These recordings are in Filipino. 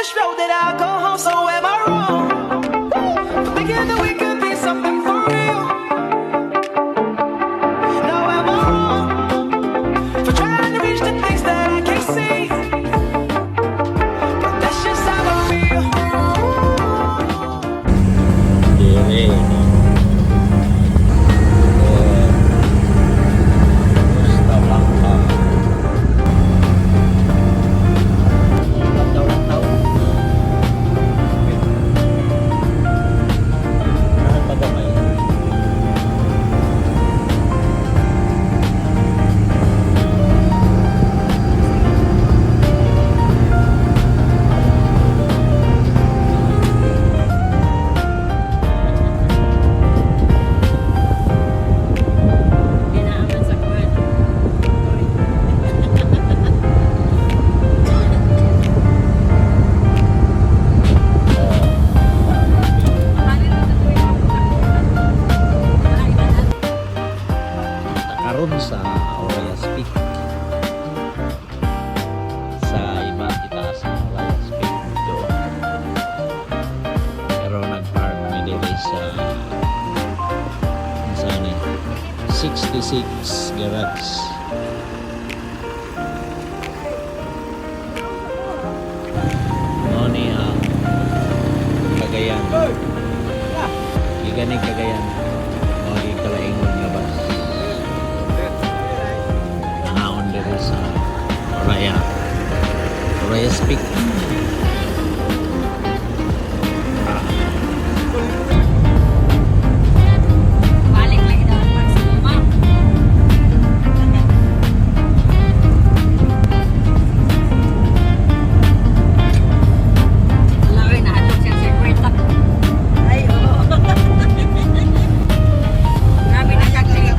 this road that I go home, so am I wrong? For thinking that we could be something for real. No, am I wrong? For trying to reach the things that I can't see. But that's just how I feel. Karon sa Orayas Peak. Sa iba itaas sa Orayas Peak doon. Pero nag-park mi dito sa saan 66 garage. Noni ang Cagayan. Iganing Cagayan. Mga kalaingon nga bus. Sa Orayas Peak. Balik lagi dapat pag sa rumah. Lagi na ato siya sirkwenta. Ay, oo. Grabe na kagli.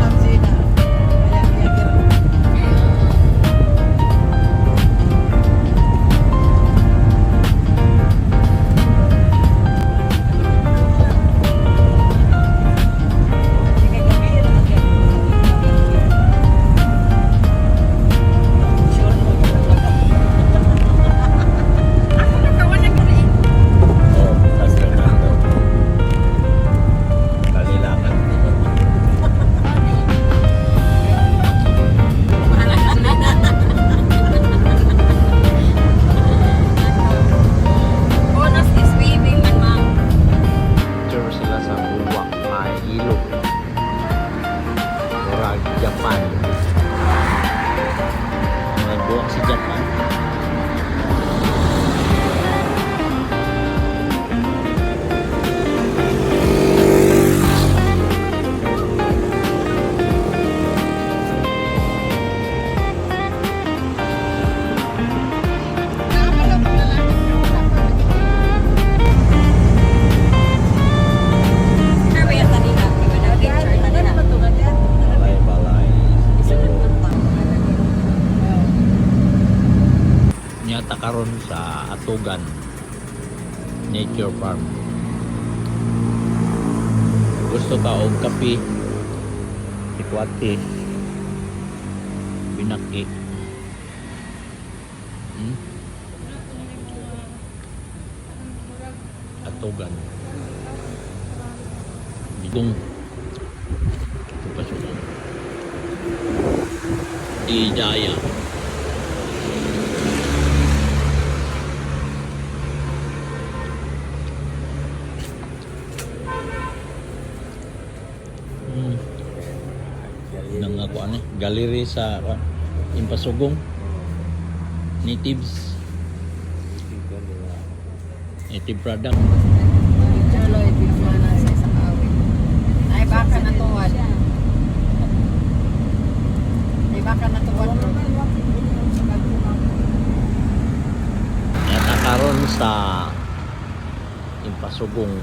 Japan. Nagbuwak si Japan. Karon sa Atugan Nature Farm. Gusto ka og kape, ikwate, binaki, Atugan bidong pasok Ijaya. Nang ako gallery sa Impasugong native product. Ay baka natuwad. Ay baka natuwad. Yata karon sa Impasugong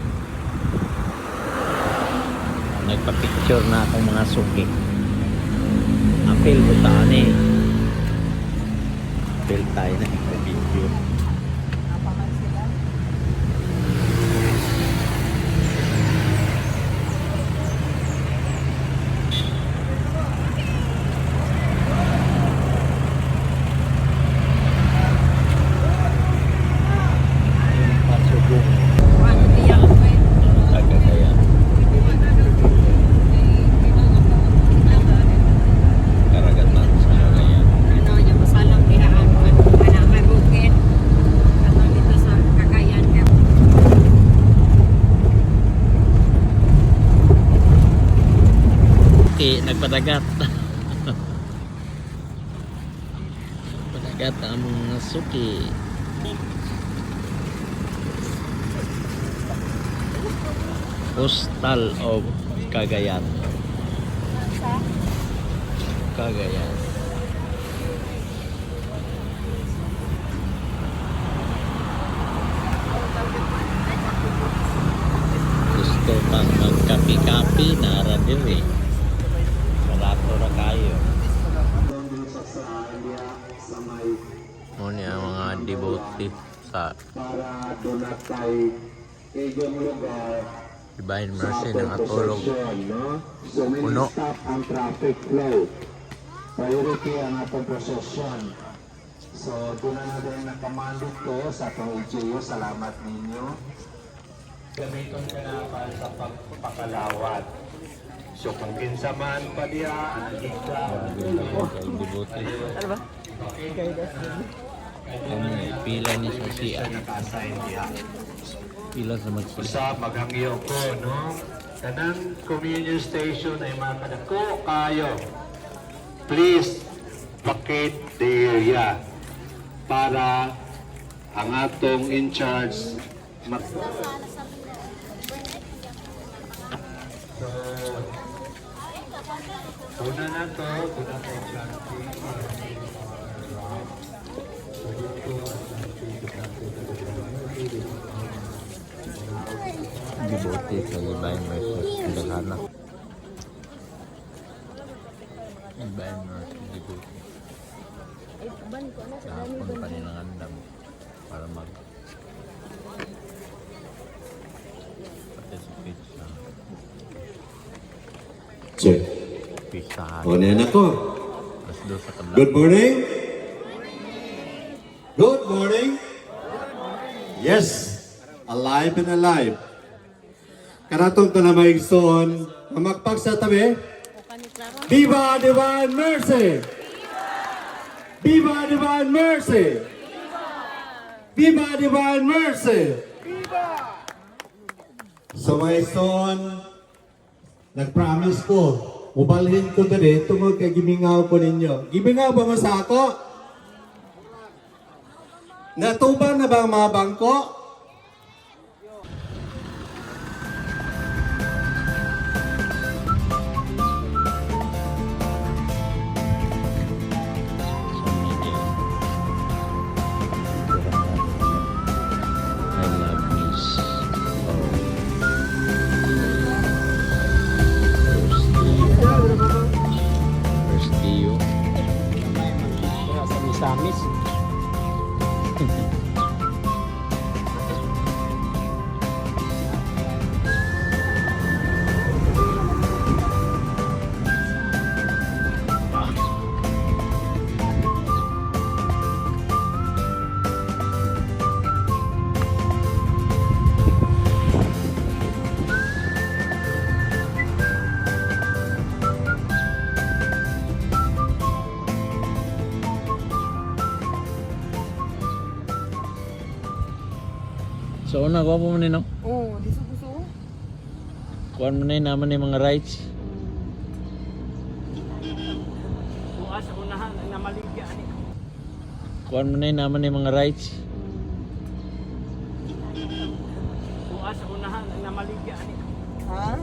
nagpa-picture na akong mga suki. Apil ko taani. Apil tayo na nagpa-video. padagat. Padagat ang mga suki. Postal of Cagayan. Cagayan. Gusto kang magkapi-kapi, nara diri. Barato ra kayo. Muna ang mga devotee sa para donatay iyong lugar. Divine Mercy ng atulog. No? So, may Puno. stop ang traffic flow. Priority ang atong prosesyon. So, doon na natin nakamando to sa atong LGU. Salamat ninyo. Gamiton ka na para sa pagpakalawat. So, kung kinsa man pa diya, ang ika, Devotee. Pila ni sa siya. naka-assign diya. Pila sa magsiya. Usap, maghangyo ko, no? Kanang communion station ay makadako kayo. Please, vacate the area para ang atong in charge So, una na to, una kay chanting. Devotee sa Divine Mercy. Dagana. Divine Mercy Devotee. Nakapon pa nilang andam para mag participate sa Check. pistahan. O na ko. Mas doon sa kadlaw. Good morning. Good morning. Yes, alive and alive. Karatong ko na maigsoon, magpag sa tabi. Viva Divine Mercy! Viva Divine Mercy! Viva Divine Mercy! So maigsoon, nag-promise ko, ubalhin ko dali, tungod kay gimingaw ko ninyo. Gimingaw ba mo sa ako? Natuban na ba ang mga bangko? I love Miss First Dio. Sa Misamis. So una ko mo nino. Oh, di gusto. Kuan mo na yun naman yung mga rights. Bukas sa unahan na maligya ani. Kuan mo na yun naman yung mga rights. Bukas sa unahan na maligya ani. Ha?